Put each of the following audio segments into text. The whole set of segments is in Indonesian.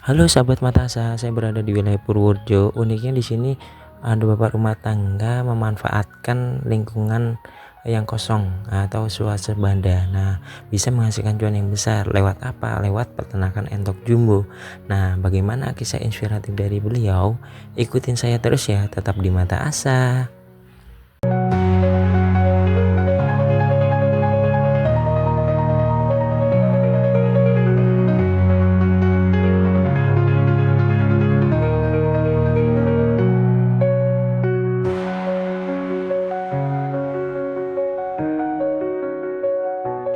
Halo sahabat Matasa, saya berada di wilayah Purworejo. Uniknya di sini ada bapak rumah tangga memanfaatkan lingkungan yang kosong atau swasembada. Nah, bisa menghasilkan cuan yang besar lewat apa? Lewat peternakan entok jumbo. Nah, bagaimana kisah inspiratif dari beliau? Ikutin saya terus ya, tetap di Mata Asa.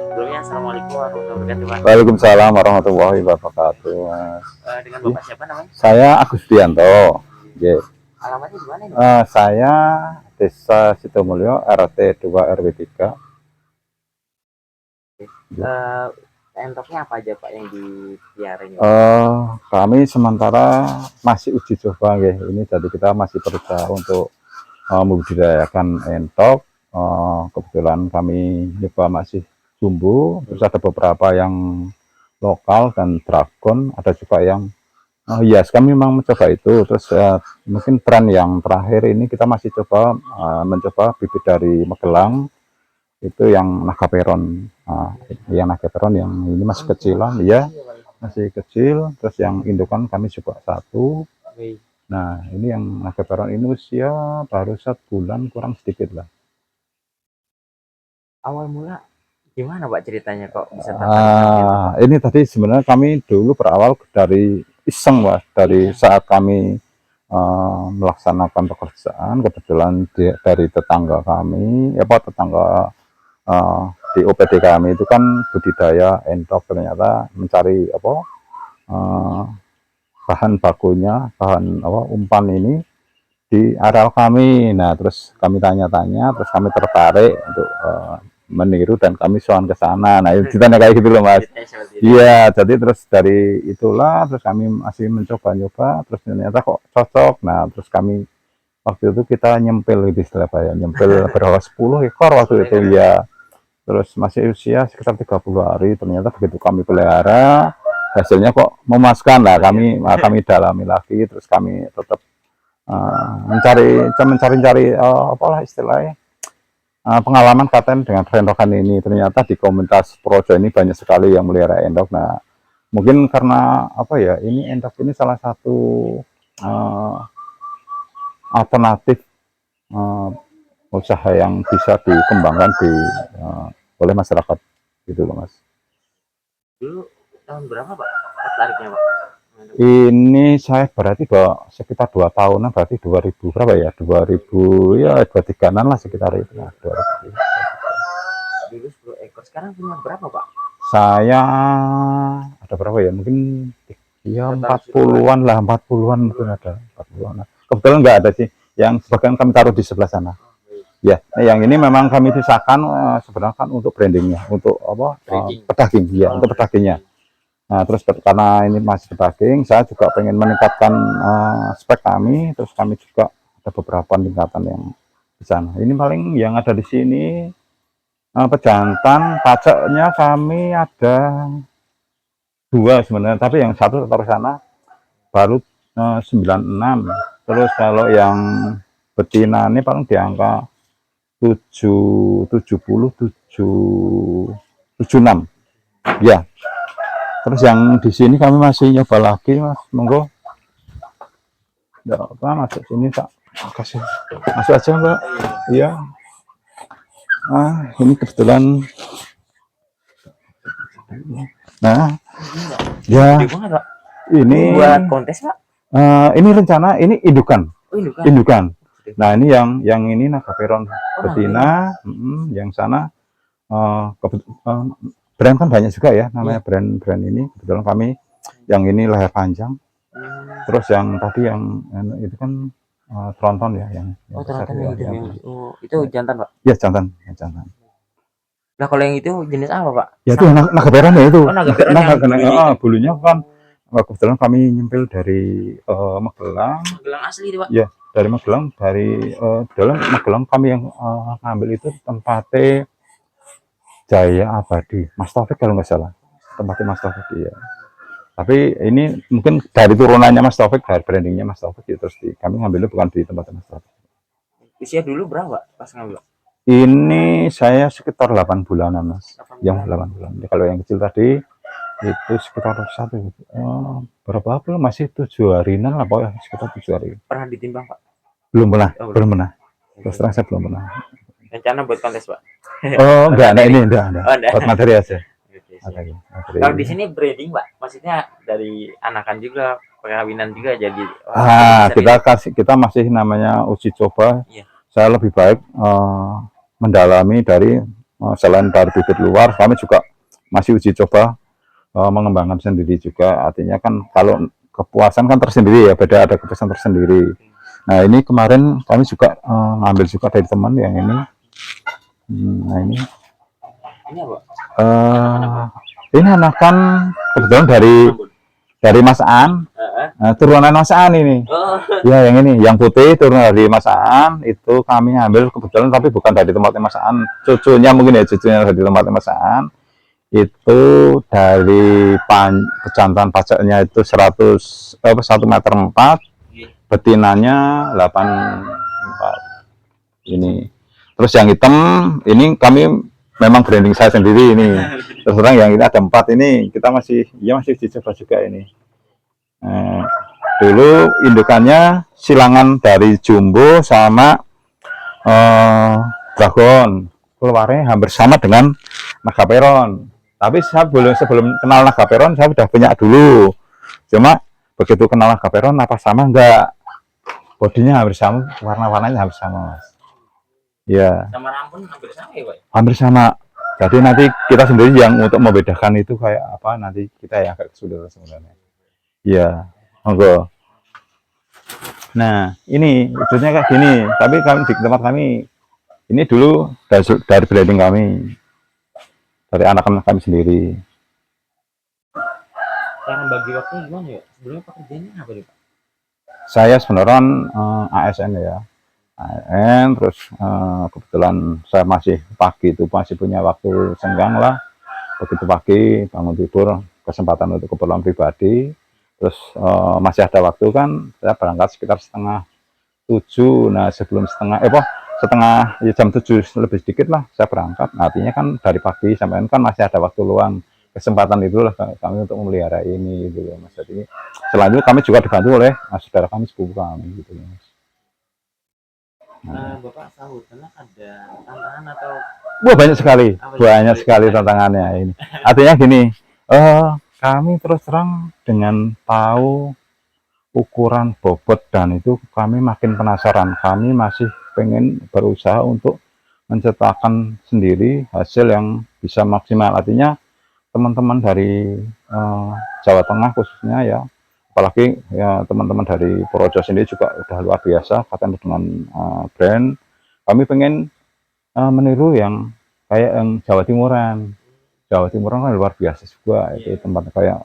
Sebelumnya Assalamualaikum warahmatullahi wabarakatuh. Waalaikumsalam warahmatullahi wabarakatuh, Mas. Dengan Bapak siapa namanya? Saya Agustianto. Yeah. Alamatnya di mana ini? Saya Desa Sidomulyo, RT 2 RW 3. Entoknya apa aja Pak yang dipelihara ini? Kami sementara masih uji coba, ini jadi kita masih berusaha untuk membudidayakan entok. Kebetulan kami nyoba masih jumbo, terus ada beberapa yang lokal dan dragon, ada juga yang yes, kami memang mencoba itu. Terus mungkin tren yang terakhir ini kita masih coba mencoba bibit dari Magelang, itu yang naga peron. Yang naga peron yang ini masih kecilan, ya masih kecil. Terus yang indukan kami coba satu. Nah, ini yang naga peron ini usia baru 1 bulan kurang sedikit lah. Awal mula gimana Pak ceritanya kok bisa Ini tadi sebenarnya kami dulu berawal dari iseng, Mas, dari saat kami melaksanakan pekerjaan. Kebetulan dari tetangga kami, tetangga di OPD kami itu kan budidaya entok, ternyata mencari bahan bakunya, bahan umpan ini di areal kami. Nah, terus kami tanya-tanya, terus kami tertarik untuk meniru dan kami soan ke sana. Nah, itu ceritanya kayak gitu loh, Mas. Iya, jadi terus dari itulah terus kami masih mencoba-nyoba, terus ternyata kok cocok. Nah, terus kami waktu itu kita nyempil, itu istilah apa ya, nyempil berapa 10 ekor waktu itu ya. Terus masih usia sekitar 30 hari, ternyata begitu kami pelihara, hasilnya kok memuaskan lah. Kami dalami lagi, terus kami tetap mencari apalah istilahnya, pengalaman paten dengan rendokan ini. Ternyata di komunitas Projo ini banyak sekali yang melihara endok. Nah, mungkin karena ini endok ini salah satu alternatif usaha yang bisa dikembangkan oleh masyarakat gitu loh, Mas. Dulu tahun berapa Pak tertariknya Pak? Ini saya berarti sekitar 2 tahunan, berarti 2000 berapa ya? 2000 ya 23-an lah sekitar itu. Nah, 2000. Dulu 10 ekor, sekarang punya berapa Pak? Saya ada berapa ya? Mungkin ya 40-an lah, 40-an mungkin ada 40-an. Kebetulan nggak ada sih. Yang sebagian kami taruh di sebelah sana. Ya, nah yang ini memang kami pisahkan sebenarnya kan untuk brandingnya, untuk pedaging, ya, untuk pedagingnya. Nah, terus karena ini masih pedaging, saya juga pengen meningkatkan spek kami, terus kami juga ada beberapa peningkatan yang di sana. Ini paling yang ada di sini pejantan, pajaknya kami ada 2 sebenarnya, tapi yang satu taruh sana baru 96. Terus kalau yang betina ini paling di angka 76 ya. Terus yang di sini kami masih nyoba lagi, Mas. Monggo nggak apa masuk sini, tak kasih masuk aja, Mbak. Iya. Ini kebetulan. Nah, ya ini buat kontes Pak? Ini rencana, ini indukan. Indukan. Nah, ini yang ini naga peron betina, yang sana brand kan banyak juga ya, namanya brand ini. Kebetulan kami yang ini leher panjang. Terus yang tadi yang itu kan tronton ya, yang tronton ya, itu jantan Pak? Ya, jantan, jantan. Nah, kalau yang itu jenis apa Pak? Ya, itu naga peron ya itu. Naga peron bulunya kan kebetulan kami nyempil dari Magelang. Magelang asli itu Pak? Ya, dari Magelang, dalam Magelang kami yang ngambil itu tempatnya Jaya Abadi, Mas Taufik kalau nggak salah, tempatnya Mas Taufik ya. Tapi ini mungkin dari turunannya Mas Taufik, dari brandingnya Mas Taufik, ya, terus kami ngambilnya bukan di tempat Mas Taufik. Usia dulu berapa pas ngambil? Ini saya sekitar 8 bulanan Mas. 8 Yang bulan. 8 bulan. Kalau yang kecil tadi itu sekitar berapa bulan, masih 7 harian lah pokoknya, sekitar 7 hari. Pernah ditimbang Pak? Belum pernah, Oh, belum pernah. Terus terang saya belum pernah. Rencana buat kontes Pak? Oh enggak, nah ini enggak. Oh, enggak. Buat materi aja. Oke, siap. Materi. Kalau di sini breeding Pak, maksudnya dari anakan juga, perkawinan juga jadi. Kita masih namanya uji coba. Iya. Saya lebih baik mendalami dari selain dari bibit luar, kami juga masih uji coba mengembangkan sendiri juga. Artinya kan kalau kepuasan kan tersendiri ya, beda, ada kepuasan tersendiri. Nah ini kemarin kami juga ngambil juga dari teman yang ini. Nah ini. Ini apa? Ini anakan kebetulan dari Mas An. Turunan Mas An ini. Ya yang ini, yang putih turunan dari Mas An, itu kami ambil kebetulan, tapi bukan dari tempatnya Mas An, cucunya mungkin ya, cucunya dari tempatnya Mas An. Itu dari pejantan pajaknya itu 1 meter 4, betinanya 84 ini. Terus yang hitam ini kami memang branding saya sendiri ini. Terus terang yang ini ada 4 ini, kita masih uji coba juga ini. Dulu indukannya silangan dari jumbo sama dragon, keluarnya hampir sama dengan naga peron. Tapi saya sebelum kenal naga peron saya sudah punya dulu. Cuma begitu kenal naga peron apa sama enggak? Bodinya hampir sama, warna-warnanya hampir sama Mas. Ya. Sama rampun hampir sama ya Pak? Hampir sama. Jadi nanti kita sendiri yang untuk membedakan itu kayak apa, nanti kita yang agak kesulitan sebenarnya. Iya, monggo. Nah, ini wujudnya kayak gini. Tapi kami di tempat kami ini dulu dari branding kami, dari anak-anak kami sendiri. Cara bagi waktu gimana ya? Sebelumnya pekerjaannya apa nih Pak? Saya sebenarnya ASN ya. ASN, terus kebetulan saya masih pagi itu masih punya waktu senggang lah. Begitu pagi bangun tidur, kesempatan untuk keperluan pribadi. Terus masih ada waktu kan, saya berangkat sekitar 6:30. Nah sebelum ya jam 7 lebih sedikit lah saya berangkat. Nah, artinya kan dari pagi sampai kan masih ada waktu luang, kesempatan itulah kami untuk memelihara ini gitu ya Mas. Jadi selanjutnya kami juga dibantu oleh saudara kami, sepupu kami gitu ya Mas. Bapak sahut karena ada tantangan atau banyak sekali tantangannya ini. Artinya gini, kami terus terang dengan tahu ukuran bobot dan itu kami makin penasaran. Kami masih pengen berusaha untuk menciptakan sendiri hasil yang bisa maksimal. Artinya teman-teman dari Jawa Tengah khususnya ya, apalagi ya teman-teman dari Projo sendiri juga udah luar biasa katanya dengan brand. Kami pengen meniru yang kayak yang Jawa Timuran kan luar biasa juga. Itu tempatnya kayak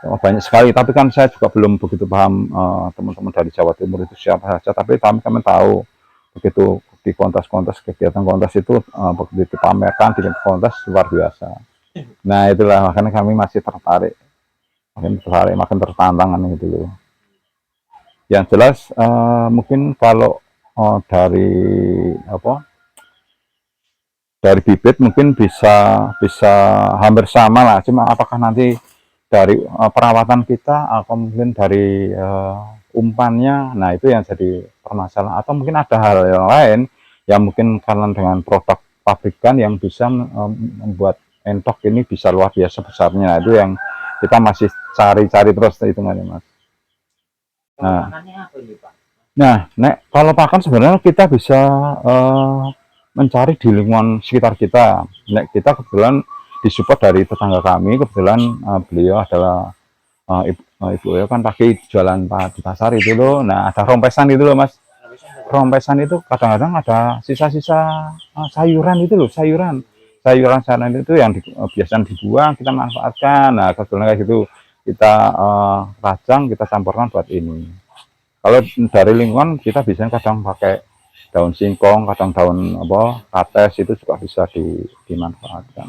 banyak sekali, tapi kan saya juga belum begitu paham teman-teman dari Jawa Timur itu siapa saja, tapi kami tahu begitu di kontes-kontes, kegiatan kontes itu begitu dipamerkan di kontes luar biasa. Nah itulah makanya kami masih tertarik, makin tertantang gitu loh. Yang jelas mungkin kalau dari bibit mungkin bisa hampir sama lah, cuma apakah nanti dari perawatan kita atau mungkin dari umpannya, nah itu yang jadi permasalahan. Atau mungkin ada hal yang lain yang mungkin karena dengan produk pabrikan yang bisa membuat entok ini bisa luar biasa besarnya. Nah, itu yang kita masih cari-cari terus hitungannya Mas. Nah, kalau pakan sebenarnya kita bisa mencari di lingkungan sekitar kita. Kita kebetulan disupport dari tetangga kami, kebetulan beliau adalah ibu ya kan pagi jualan di pasar itu loh. Nah ada rompesan itu loh Mas. Rompesan itu kadang-kadang ada sisa-sisa sayuran itu loh, sayuran sana itu yang biasanya dibuang kita manfaatkan. Nah kebetulan kayak gitu kita rajang, kita campurkan buat ini. Kalau dari lingkungan kita biasanya kadang pakai daun singkong, kadang daun kates itu juga bisa dimanfaatkan.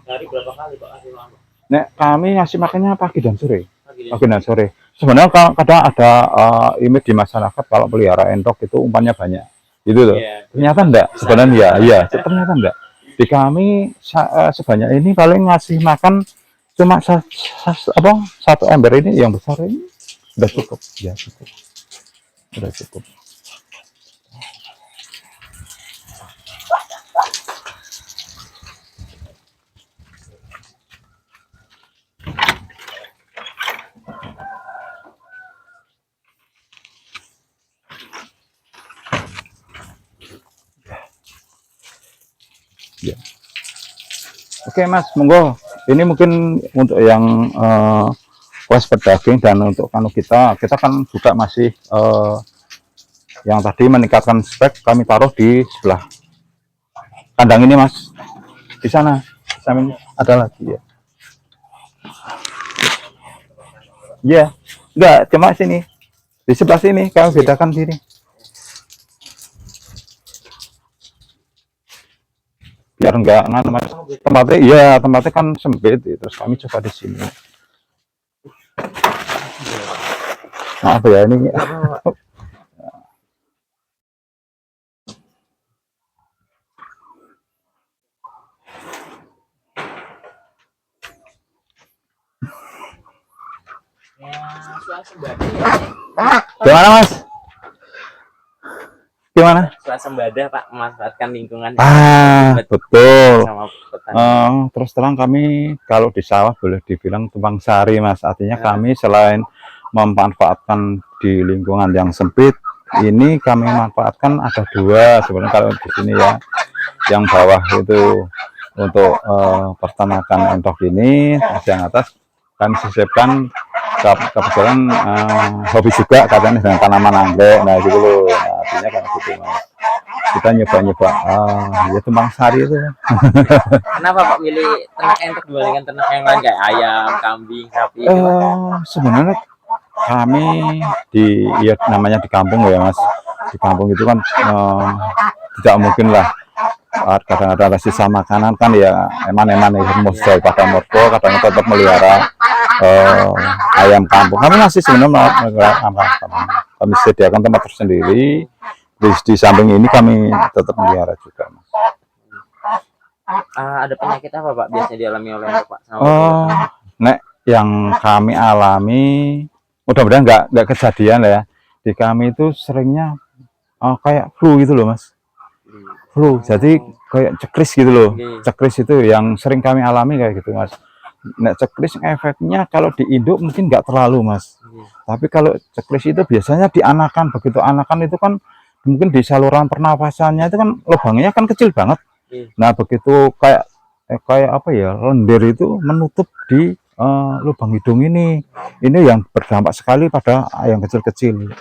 Dari berapa kali Pak hasil lama? Nek kami ngasih makannya pagi dan sore. Pagi dan Pagi dan sore. sore. Sebenarnya kadang ada image di masyarakat kalau pelihara entok itu umpannya banyak. Gitu loh. Iya, Ternyata besar, enggak. besar Sebenarnya gitu ya, Pak. iya. Ternyata enggak. Di kami sebanyak ini paling ngasih makan cuma apa satu ember ini yang besar ini udah cukup. Ya cukup. Udah cukup. Ya. Oke Mas, monggo. Ini mungkin untuk yang kuas pedaging dan untuk kanu kita kan juga masih yang tadi meningkatkan spek kami taruh di sebelah kandang ini Mas. Di sana, samping ada lagi ya. Iya, enggak cuma sini. Di sebelah sini kami bedakan sini. Biar enggak nganu Mas. Tempatnya iya, tempatnya kan sempit, terus kami coba di sini. Maaf ya ini. Gimana Mas? Gimana? Swasembada Pak, memanfaatkan lingkungan Betul. sama petani. Terus terang kami kalau di sawah boleh dibilang tumpang sari Mas. Artinya kami selain memanfaatkan di lingkungan yang sempit, ini kami manfaatkan ada dua sebenarnya kalau di sini ya. Yang bawah itu untuk peternakan entok ini, yang atas kami sisipkan kebetulan hobi juga katanya dengan tanaman anggrek. Nah gitu loh. Nah, artinya kan gitu Mas. Kita nyoba-nyoba ya tumpang sari itu. Kenapa Pak milih ternak entok dibandingkan ternak yang lain kayak ayam, kambing, sapi? Sebenarnya kami ya namanya di kampung ya Mas. Di kampung itu kan tidak mungkin lah kadang-kadang ada sisa makanan kan ya eman-eman ya pada morbo kadang tetap melihara ayam kampung. Kami masih sebenarnya kami sediakan tempat tersendiri di samping ini kami tetap melihara juga Mas. Ada penyakit apa Pak biasanya dialami oleh entok Pak? Nek yang kami alami mudah-mudahan nggak kejadian ya di kami itu seringnya kayak flu gitu loh Mas. Flu jadi kayak cekris gitu loh. Cekris itu yang sering kami alami kayak gitu Mas. Nek cekris efeknya kalau di induk mungkin nggak terlalu Mas. Tapi kalau cekris itu biasanya di anakan. Begitu anakan itu kan mungkin di saluran pernapasannya itu kan lubangnya kan kecil banget. Nah begitu kayak apa ya lendir itu menutup di lubang hidung ini yang berdampak sekali pada yang kecil-kecil.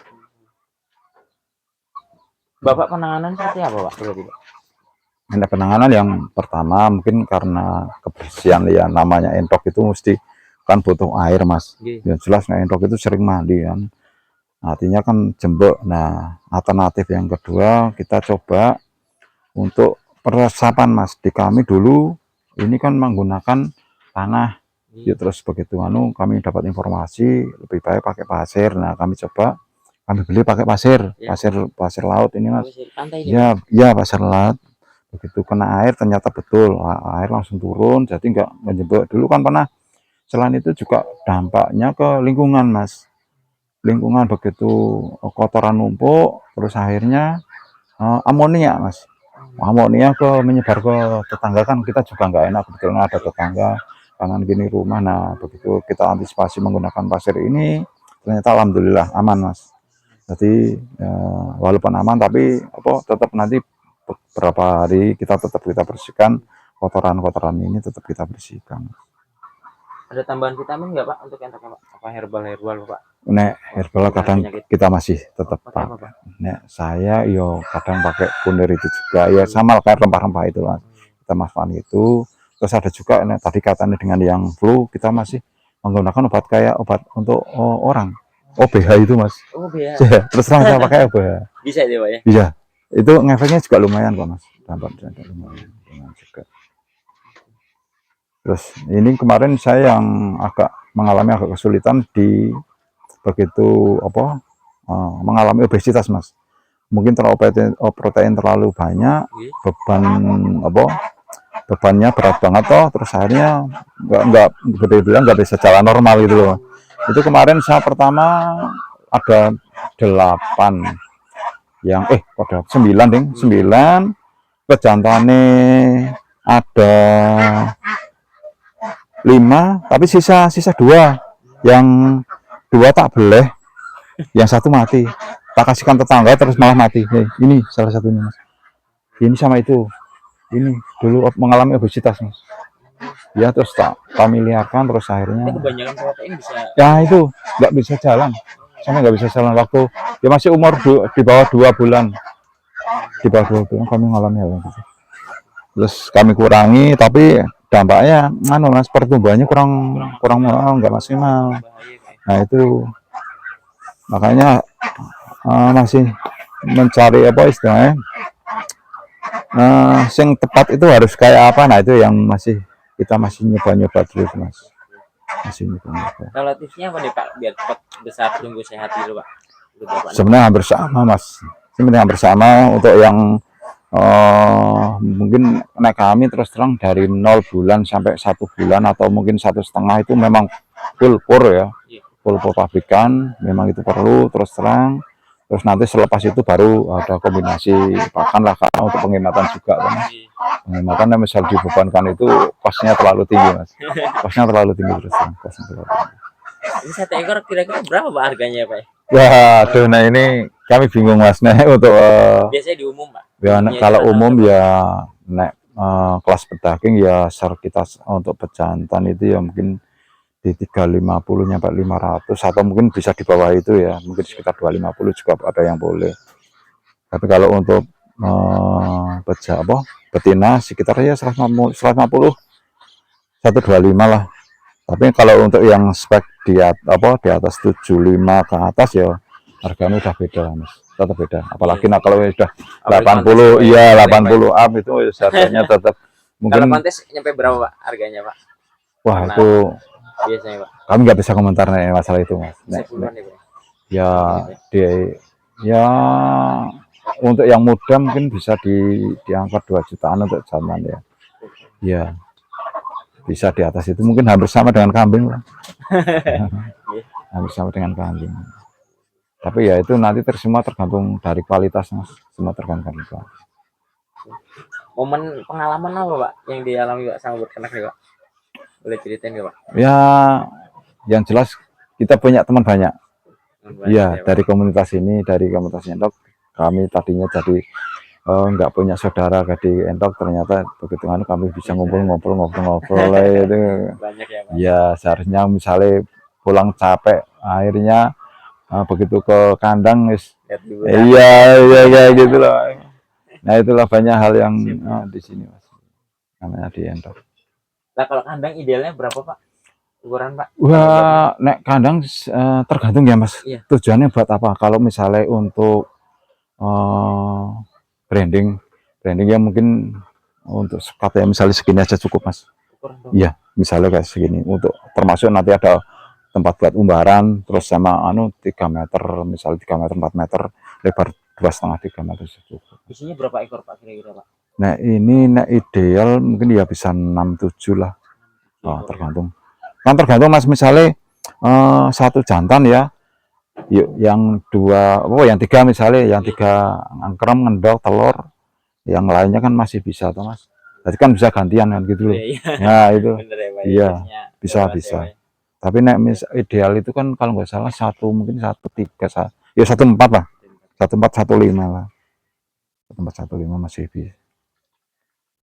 Bapak penanganan seperti apa Pak? Ada penanganan yang pertama mungkin karena kebersihan ya namanya entok itu mesti kan butuh air Mas. Yang jelas nah, entok itu sering mandi kan. Artinya kan jembek. Nah alternatif yang kedua kita coba untuk peresapan Mas. Di kami dulu ini kan menggunakan tanah. Ya, terus begitu kami dapat informasi lebih baik pakai pasir. Nah kami coba kami beli pakai pasir laut ini Mas. Ya pasir laut. Begitu kena air ternyata betul air langsung turun jadi nggak menjebak. Dulu kan pernah selain itu juga dampaknya ke lingkungan Mas. Lingkungan begitu kotoran numpuk terus akhirnya amonia Mas. Amonia menyebar ke tetangga kan kita juga nggak enak kebetulan ada tetangga kanan gini rumah. Nah begitu kita antisipasi menggunakan pasir ini ternyata alhamdulillah aman Mas. Jadi walaupun aman tapi tetap nanti beberapa hari kita bersihkan kotoran ini tetap kita bersihkan. Ada tambahan vitamin nggak Pak untuk entok Pak? Apa herbal Pak? Nek herbal kadang kita masih tetap pakai. Nek saya kadang pakai kunir itu juga ya sama kayak rempah-rempah itu Mas. Kita manfaatkan itu. Terus ada juga tadi katanya dengan yang flu kita masih menggunakan obat kayak obat untuk orang. OBH itu Mas. OBH. Terus saya pakai OBH. Bisa itu Pak ya? Iya. Itu ngefeknya juga lumayan kok Mas. Dampaknya lumayan juga. Terus ini kemarin saya yang mengalami agak kesulitan di begitu mengalami obesitas, Mas. Mungkin terlalu protein terlalu banyak, beban bebannya berat banget toh, terus akhirnya nggak bilang nggak bisa jalan normal gitu loh. Itu kemarin saya pertama ada 8 yang pada 9 ding, 9 kejantane ada 5, tapi sisa 2 yang 2 tak boleh, yang 1 mati, tak kasihkan tetangga terus malah mati. Ini salah satunya, Mas. Ini sama itu, ini dulu mengalami obesitas, Mas. Ya terus tak kami liarkan, terus akhirnya kebanyakan protein bisa ya itu nggak bisa jalan, sampai nggak bisa jalan waktu dia masih umur di bawah 2 bulan, di bawah 2 bulan kami mengalami hal itu. Terus kami kurangi, tapi dampaknya Mas, pertumbuhannya kurang nggak maksimal. Nah itu makanya masih mencari apa istilahnya yang tepat itu harus kayak apa. Nah itu yang kita masih nyoba-nyoba terus, Mas. Masih nyoba-nyoba. Kalau tipsnya apa nih Pak biar cepat besar tumbuh sehat gitu Pak? Sebenarnya hampir sama, Mas. Sebenarnya hampir sama untuk yang mungkin naik kami terus terang dari 0 bulan sampai 1 bulan atau mungkin 1,5 itu memang full pur ya, full pur pabrikan, memang itu perlu terus terang. Terus nanti selepas itu baru ada kombinasi pakan lah, karena untuk penghematan juga kan. Penghematan misal dibebankan itu kosnya terlalu tinggi, Mas. Kosnya terlalu tinggi terus terang, kosnya terlalu tinggi. Ini 1 ekor kira-kira berapa Pak harganya Pak? Ya, aduh, nah ini kami bingung, Mas. Nah, untuk biasanya di umum Pak. Ya, kalau umum ya kelas pedaging ya sekitar untuk pejantan itu ya mungkin di 350 nyampe 500 atau mungkin bisa di bawah itu ya, mungkin sekitar 250 juga ada yang boleh. Tapi kalau untuk betina sekitar ya 150 125 lah. Tapi kalau untuk yang spek di atas 75 ke atas ya harganya udah beda, Mas. Tetap beda. Apalagi kalau udah 80, iya 80 up itu harganya tetap mungkin. Kalau kontes nyampe berapa Pak harganya Pak? Wah, itu biasanya Pak. Kami nggak bisa komentar masalah itu, Mas. Ya untuk yang muda mungkin bisa diangkat 2 jutaan untuk zaman ya. Ya. Bisa di atas itu, mungkin hampir sama dengan kambing lah. Hampir sama dengan kambing. Tapi ya itu nanti semua tergantung dari kualitas, Mas. Semua tergantung dari kualitas. Momen pengalaman apa Pak yang dialami Pak sama berternak nih Pak? Boleh ceritain nggak Pak? Ya, yang jelas kita punya teman banyak. Iya, dari komunitas ini, dari komunitas Entok, kami tadinya jadi nggak punya saudara di Entok, ternyata begitu kan kami bisa ngobrol itu. Banyak ya Pak? Ya, seharusnya misalnya pulang capek, akhirnya begitu ke kandang iya gitu loh. Nah itulah banyak hal yang di sini, Mas, namanya di Entok. Nah kalau kandang idealnya berapa Pak ukuran Pak? Wah, nek kandang tergantung ya, Mas. Iya. Tujuannya buat apa? Kalau misalnya untuk branding ya mungkin untuk katanya misalnya segini aja cukup, Mas. Iya, misalnya kayak segini, untuk termasuk nanti ada tempat buat umbaran, terus sama 3 meter, misalnya 3 meter 4 meter, lebar 2,5 3 meter cukup. Isinya berapa ekor Pak kira-kira Pak? Nah ini ideal mungkin ya bisa 6-7 lah. Tergantung. Kan tergantung, Mas, misalnya 1 jantan ya, yang 3 misalnya, yang 3 angkrem ngendok telur, yang lainnya kan masih bisa toh, Mas. Jadi kan bisa gantian kan gitu loh. Nah itu iya bisa. Tapi ideal itu kan kalau nggak salah mungkin 1,3 ya 1,4 lah, 1,4 1,5 lah, 1,4 1,5 masih bisa.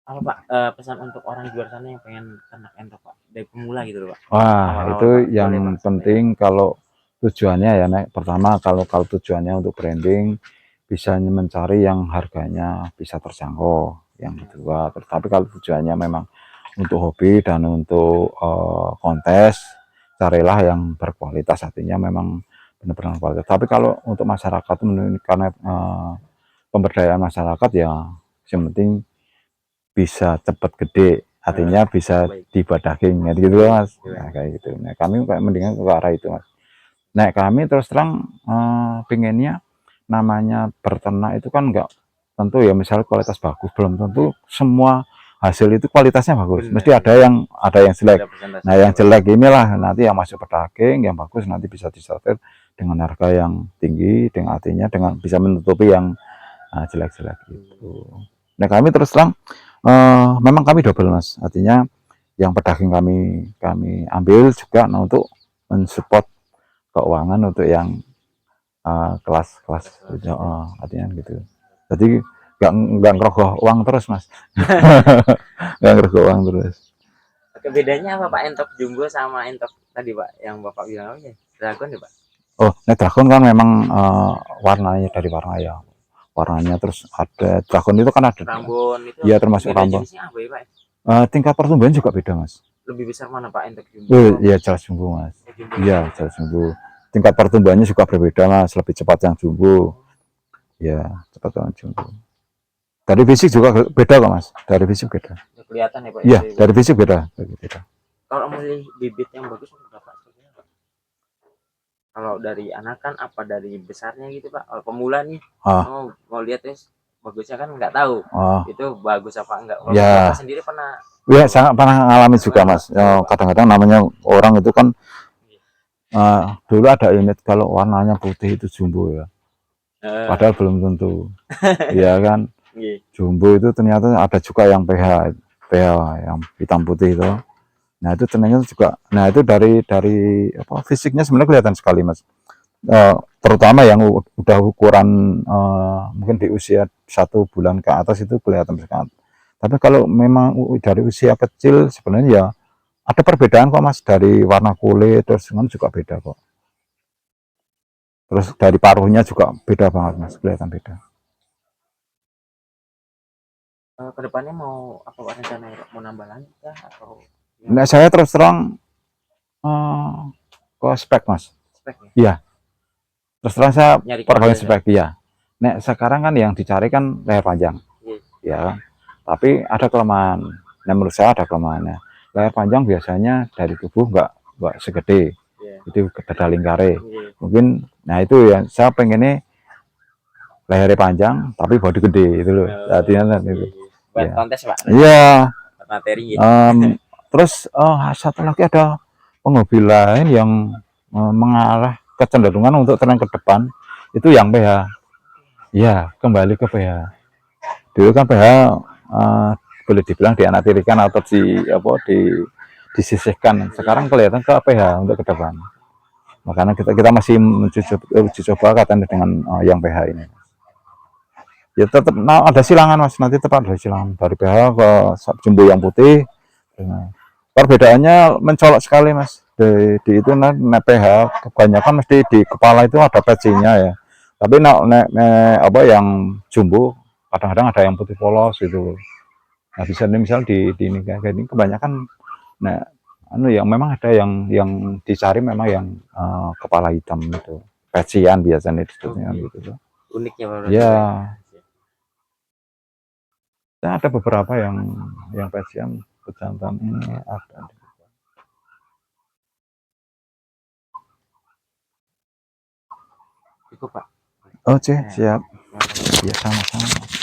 Apa Pak pesan untuk orang di luar sana yang pengen ternak Entok Pak, dari pemula gitu loh Pak? Wah, itu yang penting kalau tujuannya ya, pertama kalau tujuannya untuk branding, bisa mencari yang harganya bisa terjangkau, yang kedua. Tapi kalau tujuannya memang untuk hobi dan untuk kontes, carilah yang berkualitas, artinya memang benar-benar kualitas. Tapi kalau untuk masyarakat, karena pemberdayaan masyarakat ya, yang penting bisa cepat gede, artinya bisa baik. dibuat daging gitu mas. Iya. Nah, kayak gitu. Nah kami kayak mendingan ke arah itu mas. Nah kami terus terang pengennya namanya berternak itu kan enggak tentu ya, misalnya kualitas bagus belum tentu semua hasil itu kualitasnya bagus, Benar, mesti iya. ada yang jelek. Ada presentasi Nah yang Pak. jelek inilah nanti yang masuk ke daging, yang bagus nanti bisa disortir dengan harga yang tinggi, dengan artinya dengan bisa menutupi yang jelek-jelek itu. Nah kami terus terang memang kami double mas, artinya yang pedaging kami ambil juga nah, untuk mensupport keuangan untuk yang kelas-kelas artinya gitu. Jadi nggak ngerogoh uang terus mas. Nggak ngerogoh uang terus. Oke, bedanya apa Pak entok jumbo sama entok tadi Pak yang Bapak bilang apa ya? Dragon ya Pak? Oh, nah dragon kan memang warnanya dari warna ya, warnanya terus ada dragon itu kan ada Rambon itu ya termasuk beda rambut. jenisnya apa ya Pak? Tingkat pertumbuhan juga beda mas. Lebih besar mana Pak entok jumbo? Oh iya jelas jumbo mas. Oh, jumbo Iya ya. jelas jumbo. Tingkat pertumbuhannya juga berbeda mas, lebih cepat yang jumbo. Ya cepat yang jumbo. Dari fisik juga beda kok mas, dari fisik beda. Ya, kelihatan ya Pak ya Iya dari dari fisik beda. Beda. kalau milih bibit yang bagus berapa Pak? Kalau dari anakan apa dari besarnya gitu Pak? Kalau pemula nih, mau lihat guys, bagusnya kan nggak tahu itu bagus apa enggak. Kalau ya, Bapak sendiri pernah? ya sangat pernah mengalami juga mas. Kadang-kadang namanya orang itu kan dulu ada unit kalau warnanya putih itu jumbo ya. Padahal belum tentu. Iya kan. Jumbo itu ternyata ada juga yang PH yang hitam putih itu. Nah itu ternyata juga. Nah itu dari apa fisiknya sebenarnya kelihatan sekali mas. Terutama yang udah ukuran mungkin di usia 1 bulan ke atas itu kelihatan sekali. Tapi kalau memang dari usia kecil sebenarnya ya ada perbedaan kok mas, dari warna kulit terus juga beda kok. Terus dari paruhnya juga beda banget mas, kelihatan beda. Kedepannya mau apa Pak rencana mau nambah lagi kah atau? Nah saya terus terang ke spek mas. Spek ya? Iya. Terus terang saya perbanyak ya? spek ya. Nah sekarang kan yang dicari kan leher panjang. Ya. Tapi ada kelemahan. Nah menurut saya ada kelemahannya. Leher panjang biasanya dari tubuh nggak segede. Itu dada lingkare. Mungkin nah itu ya saya pengennya lehernya panjang tapi body gede itu loh. Artinya itu. Buat kontes Pak. Iya. Materi. Terus satu lagi ada penghobi lain yang mengarah kecenderungan untuk tren ke depan itu yang PH. Ya kembali ke PH. Dulu kan PH boleh dibilang dianaktirikan atau disisihkan. Sekarang kelihatan ke PH untuk ke depan. Makanya kita masih uji coba katanya dengan yang PH ini. Ya tetap ada silangan mas, nanti tetap ada silangan dari PH ke jumbo yang putih. Perbedaannya mencolok sekali mas. Di itu PH kebanyakan mesti di kepala itu ada pecinya ya. Tapi apa yang jumbo kadang-kadang ada yang putih polos gitu. Nah bisa misal di ini kayak ini kebanyakan yang memang ada yang dicari memang yang kepala hitam itu, pecian biasanya disebutnya gitu. Uniknya baru ya. Nah, ada beberapa yang pecian pejantan ini ada. Cukup Pak. Oke, siap. Ya sama-sama.